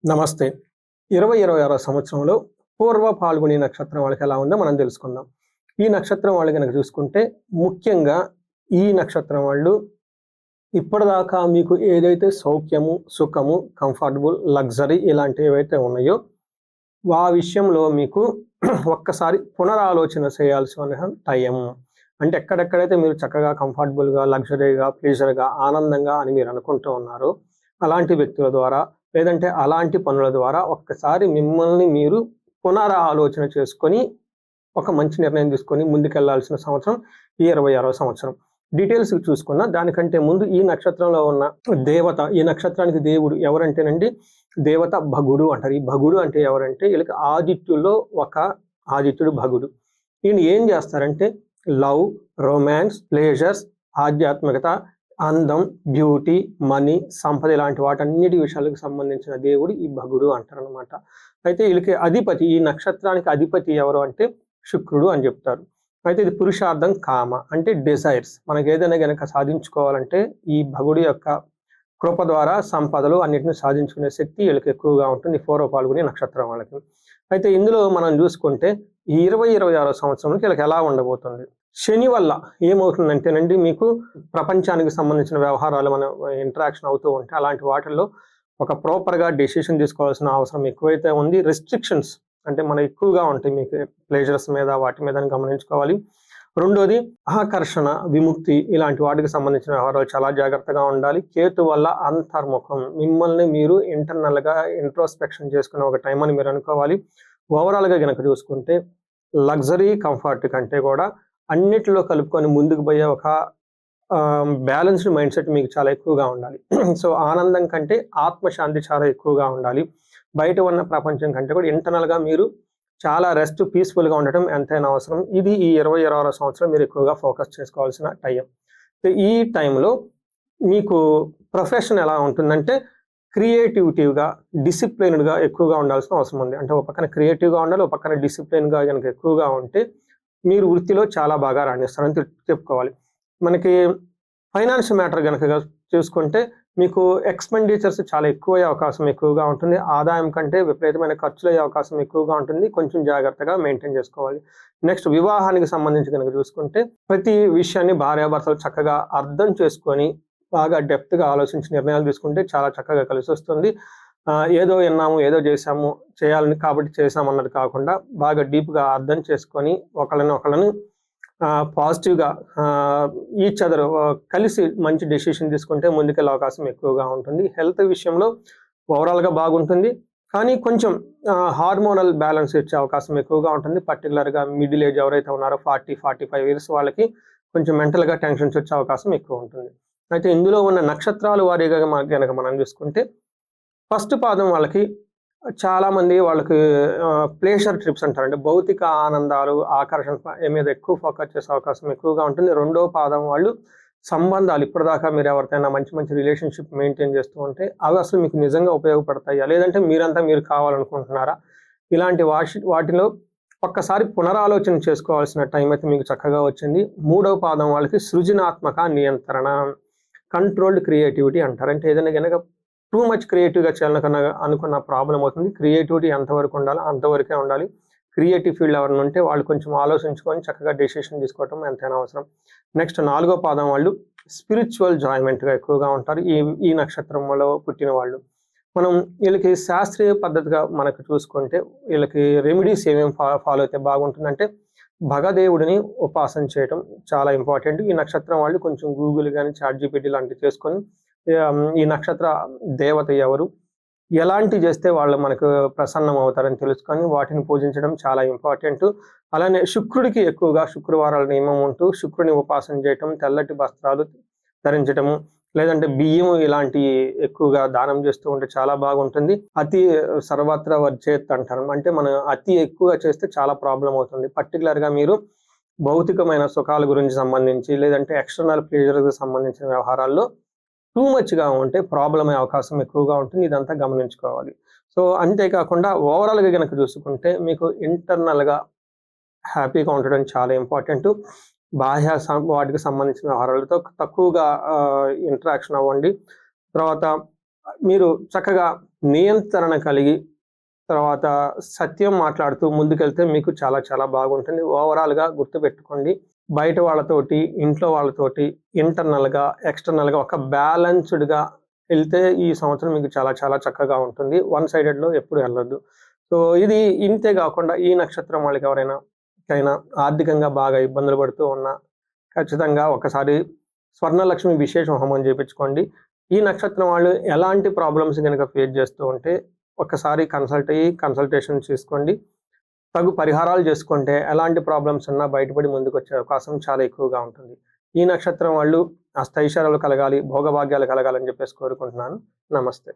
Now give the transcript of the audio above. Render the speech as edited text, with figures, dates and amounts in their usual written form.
నమస్తే. 2026 సంవత్సరంలో పూర్వ పాల్గొని నక్షత్రం వాళ్ళకి ఎలా ఉందో మనం తెలుసుకుందాం. ఈ నక్షత్రం వాళ్ళు గనక చూసుకుంటే ముఖ్యంగా ఈ నక్షత్రం వాళ్ళు ఇప్పటిదాకా మీకు ఏదైతే సౌఖ్యము, సుఖము, కంఫర్టబుల్, లగ్జరీ ఇలాంటివి ఏవైతే ఉన్నాయో ఆ విషయంలో మీకు ఒక్కసారి పునరాలోచన చేయాల్సిన టైం. అంటే ఎక్కడెక్కడైతే మీరు చక్కగా కంఫర్టబుల్‌గా, లగ్జరీగా, ప్లెజర్‌గా, ఆనందంగా అని మీరు అనుకుంటూ ఉన్నారో అలాంటి వ్యక్తుల ద్వారా లేదంటే అలాంటి పనుల ద్వారా ఒక్కసారి మిమ్మల్ని మీరు పునరాలోచన చేసుకొని ఒక మంచి నిర్ణయం తీసుకొని ముందుకెళ్లాల్సిన సంవత్సరం ఈ 26వ సంవత్సరం. డీటెయిల్స్ చూసుకున్నా దానికంటే ముందు ఈ నక్షత్రంలో ఉన్న దేవత, ఈ నక్షత్రానికి దేవుడు ఎవరంటేనండి దేవత భగుడు అంటారు. ఈ భగుడు అంటే ఎవరంటే వీళ్ళకి ఆదిత్యుల్లో ఒక ఆదిత్యుడు భగుడు. ఈయన ఏం చేస్తారంటే లవ్, రొమాన్స్, ప్లేజర్స్, ఆధ్యాత్మికత, అందం, బ్యూటీ, మనీ, సంపద ఇలాంటి వాటన్నిటి విషయాలకు సంబంధించిన దేవుడు ఈ భగుడు అంటారనమాట. అయితే వీళ్ళకి అధిపతి, ఈ నక్షత్రానికి అధిపతి ఎవరు అంటే శుక్రుడు అని చెప్తారు. అయితే ఇది పురుషార్థం, కామ అంటే డిజైర్స్. మనకి ఏదైనా గనక సాధించుకోవాలంటే ఈ భగుడి యొక్క కృప ద్వారా సంపదలు అన్నిటిని సాధించుకునే శక్తి వీళ్ళకి ఎక్కువగా ఉంటుంది పూర్వ పాల్గొనే నక్షత్రం వాళ్ళకి. అయితే ఇందులో మనం చూసుకుంటే ఈ 2026 సంవత్సరంలో వీళ్ళకి ఎలా ఉండబోతుంది. శని వల్ల ఏమవుతుందంటేనండి మీకు ప్రపంచానికి సంబంధించిన వ్యవహారాలు మన ఇంటరాక్షన్ అవుతూ ఉంటే అలాంటి వాటిల్లో ఒక ప్రాపర్‌గా డెసిషన్ తీసుకోవాల్సిన అవసరం ఎక్కువైతే ఉంది. రెస్ట్రిక్షన్స్ అంటే మన ఎక్కువగా ఉంటాయి మీకు ప్లెజర్స్ మీద వాటి మీద గమనించుకోవాలి. రెండోది ఆకర్షణ, విముక్తి ఇలాంటి వాటికి సంబంధించిన వ్యవహారాలు చాలా జాగ్రత్తగా ఉండాలి. కేతు వల్ల అంతర్ముఖం, మిమ్మల్ని మీరు ఇంటర్నల్‌గా ఇంట్రోస్పెక్షన్ చేసుకునే ఒక టైం అని మీరు అనుకోవాలి. ఓవరాల్‌గా గనక చూసుకుంటే లగ్జరీ, కంఫర్ట్ కంటే కూడా అన్నిటిలో కలుపుకొని ముందుకు పోయే ఒక బ్యాలెన్స్డ్ మైండ్ సెట్ మీకు చాలా ఎక్కువగా ఉండాలి. సో ఆనందం కంటే ఆత్మశాంతి చాలా ఎక్కువగా ఉండాలి. బయట ఉన్న ప్రపంచం కంటే కూడా ఇంటర్నల్‌గా మీరు చాలా రెస్ట్, పీస్‌ఫుల్‌గా ఉండటం ఎంతైనా అవసరం. ఇది ఈ 2026 సంవత్సరం మీరు ఎక్కువగా ఫోకస్ చేసుకోవాల్సిన టైం. ఈ టైంలో మీకు ప్రొఫెషన్ ఎలా ఉంటుందంటే క్రియేటివిటీగా, డిసిప్లిన్డ్‌గా ఎక్కువగా ఉండాల్సిన అవసరం ఉంది. అంటే ఒక పక్కన క్రియేటివ్‌గా ఉండాలి, ఒక పక్కన డిసిప్లిన్‌గా గనక ఎక్కువగా ఉంటే మీరు వృత్తిలో చాలా బాగా రాణిస్తారని చెప్పుకోవాలి. మనకి ఫైనాన్స్ మ్యాటర్ గనక చూసుకుంటే మీకు ఎక్స్‌పెండిచర్స్ చాలా ఎక్కువయ్యే అవకాశం ఎక్కువగా ఉంటుంది. ఆదాయం కంటే విపరీతమైన ఖర్చులయ్యే అవకాశం ఎక్కువగా ఉంటుంది. కొంచెం జాగ్రత్తగా మెయింటైన్ చేసుకోవాలి. నెక్స్ట్ వివాహానికి సంబంధించి గనక చూసుకుంటే ప్రతి విషయాన్ని భార్యాభర్తలు చక్కగా అర్థం చేసుకొని బాగా డెప్త్‌గా ఆలోచించి నిర్ణయాలు తీసుకుంటే చాలా చక్కగా కలిసొస్తుంది. ఏదో విన్నాము, ఏదో చేశాము, చేయాలని కాబట్టి చేశామన్నది కాకుండా బాగా డీప్‌గా అర్థం చేసుకొని ఒకళ్ళని పాజిటివ్‌గా ఈచ్ అదర్ కలిసి మంచి డెసిషన్ తీసుకుంటే ముందుకెళ్ళే అవకాశం ఎక్కువగా ఉంటుంది. హెల్త్ విషయంలో ఓవరాల్‌గా బాగుంటుంది. కానీ కొంచెం హార్మోనల్ బ్యాలెన్స్ ఇచ్చే అవకాశం ఎక్కువగా ఉంటుంది. పర్టిక్యులర్‌గా మిడిల్ ఏజ్ ఎవరైతే ఉన్నారో 40, 45 ఇయర్స్ వాళ్ళకి కొంచెం మెంటల్‌గా టెన్షన్స్ వచ్చే అవకాశం ఎక్కువ ఉంటుంది. అయితే ఇందులో ఉన్న నక్షత్రాల వారీగా గనక మనం చూసుకుంటే ఫస్ట్ పాదం వాళ్ళకి చాలామంది వాళ్ళకి ప్లేజర్ ట్రిప్స్ అంటారండి. భౌతిక ఆనందాలు, ఆకర్షణ మీద ఎక్కువ ఫోకస్ చేసే అవకాశం ఎక్కువగా ఉంటుంది. రెండో పాదం వాళ్ళు సంబంధాలు, ఇప్పటిదాకా మీరు ఎవరితోనైనా మంచి మంచి రిలేషన్‌షిప్ మెయింటైన్ చేస్తూ ఉంటే అవి అసలు మీకు నిజంగా ఉపయోగపడతాయా? లేదంటే మీరంతా మీరు కావాలనుకుంటున్నారా? ఇలాంటి వాటిలో ఒక్కసారి పునరాలోచన చేసుకోవాల్సిన టైం అయితే మీకు చక్కగా వచ్చింది. మూడవ పాదం వాళ్ళకి సృజనాత్మక నియంత్రణ, కంట్రోల్డ్ క్రియేటివిటీ అంటారు. అంటే ఏదైనా గనక టూ మచ్ క్రియేటివ్‌గా చేయాలనుకున్న అనుకున్న ప్రాబ్లమ్ అవుతుంది. క్రియేటివిటీ ఎంతవరకు ఉండాలో అంతవరకే ఉండాలి. క్రియేటివ్ ఫీల్డ్ ఎవరైనా ఉంటే వాళ్ళు కొంచెం ఆలోచించుకొని చక్కగా డెసిషన్ తీసుకోవటం ఎంతైనా అవసరం. నెక్స్ట్ నాలుగో పాదం వాళ్ళు స్పిరిచువల్ జాయ్‌మెంట్‌గా ఎక్కువగా ఉంటారు. ఈ నక్షత్రంలో పుట్టిన వాళ్ళు. మనం వీళ్ళకి శాస్త్రీయ పద్ధతిగా మనకు చూసుకుంటే వీళ్ళకి రెమెడీస్ ఏమేమి ఫాలో అయితే బాగుంటుందంటే భగదేవుడిని ఉపాసన చేయటం చాలా ఇంపార్టెంట్. ఈ నక్షత్రం వాళ్ళు కొంచెం గూగుల్ గాని, చాట్‌జీపీటీ లాంటివి చేసుకొని ఈ నక్షత్ర దేవత ఎవరు, ఎలాంటివి చేస్తే వాళ్ళు మనకు ప్రసన్నం అవుతారని తెలుసుకొని వాటిని పూజించడం చాలా ఇంపార్టెంట్. అలానే శుక్రుడికి ఎక్కువగా శుక్రవారాల నియమం ఉంటూ శుక్రుని ఉపాసన చేయటం, తెల్లటి వస్త్రాలు ధరించటము, లేదంటే బియ్యం ఇలాంటివి ఎక్కువగా దానం చేస్తూ ఉంటే చాలా బాగుంటుంది. అతి సర్వత్ర వర్జేత్ అంటారు. అంటే మనం అతి ఎక్కువగా చేస్తే చాలా ప్రాబ్లం అవుతుంది. పర్టికులర్‌గా మీరు భౌతికమైన సుఖాల గురించి సంబంధించి లేదంటే ఎక్స్టర్నల్ ప్లెజర్‌కి సంబంధించిన వ్యవహారాల్లో టూ మచ్‌గా ఉంటే ప్రాబ్లమ్ అయ్యే అవకాశం ఎక్కువగా ఉంటుంది. ఇదంతా గమనించుకోవాలి. సో అంతేకాకుండా ఓవరాల్‌గా గనక చూసుకుంటే మీకు ఇంటర్నల్‌గా హ్యాపీగా ఉండడం చాలా ఇంపార్టెంటు. బాహ్య వాటికి సంబంధించిన వ్యవహారాలతో తక్కువగా ఇంటరాక్షన్ అవ్వండి. తర్వాత మీరు చక్కగా నియంత్రణ కలిగి తర్వాత సత్యం మాట్లాడుతూ ముందుకెళ్తే మీకు చాలా చాలా బాగుంటుంది. ఓవరాల్‌గా గుర్తుపెట్టుకోండి. బయట వాళ్ళతోటి, ఇంట్లో వాళ్ళతోటి ఇంటర్నల్‌గా, ఎక్స్‌టర్నల్‌గా ఒక బ్యాలెన్స్‌డ్‌గా ఎళ్తే ఈ సంవత్సరం మీకు చాలా చాలా చక్కగా ఉంటుంది. వన్ సైడెడ్‌లో ఎప్పుడు ఎళ్ళొద్దు. సో, ఇది ఇంతే గాకుండా ఈ నక్షత్రం వాళ్ళకి ఎవరైనా ఆర్థికంగా బాగా ఇబ్బందులు పడుతూ ఉన్నా ఖచ్చితంగా ఒకసారి స్వర్ణలక్ష్మి విశేష హోమం చేపించుకోండి. ఈ నక్షత్రం వాళ్ళు ఎలాంటి ప్రాబ్లమ్స్ గనక ఫేస్ చేస్తూ ఉంటే ఒక్కసారి కన్సల్ట్ అయ్యి కన్సల్టేషన్ చేసుకోండి. తగు పరిహారాలు చేసుకుంటే ఎలాంటి ప్రాబ్లమ్స్ ఉన్నా బయటపడి ముందుకొచ్చే అవకాశం చాలా ఎక్కువగా ఉంటుంది. ఈ నక్షత్రం వాళ్ళు అష్టైశ్వర్యాలు కలగాలి, భోగభాగ్యాలు కలగాలని చెప్పేసి కోరుకుంటున్నాను. నమస్తే.